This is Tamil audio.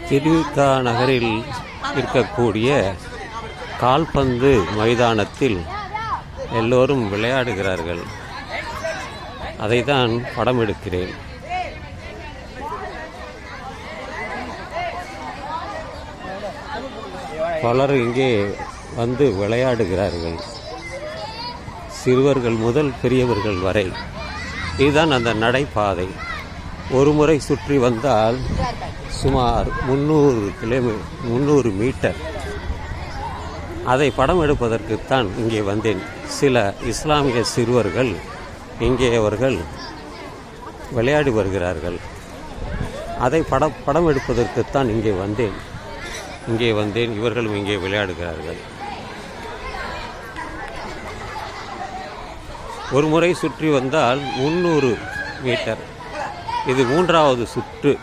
திருவிக நகரில் இருக்கக்கூடிய கால்பந்து மைதானத்தில் எல்லோரும் விளையாடுகிறார்கள். அதை தான் படம் எடுக்கிறேன். பலர் இங்கே வந்து விளையாடுகிறார்கள், சிறுவர்கள் முதல் பெரியவர்கள் வரை. இதுதான் அந்த நடைபாதை. ஒரு முறை சுற்றி வந்தால் சுமார் 300 மீட்டர். அதை படம் எடுப்பதற்குத்தான் இங்கே வந்தேன். சில இஸ்லாமிய சிறுவர்கள் இங்கே அவர்கள் விளையாடி வருகிறார்கள். அதை படம் எடுப்பதற்குத்தான் இங்கே வந்தேன். இவர்களும் இங்கே விளையாடுகிறார்கள். ஒரு முறை சுற்றி வந்தால் 300 மீட்டர். இது 3வது சுற்று.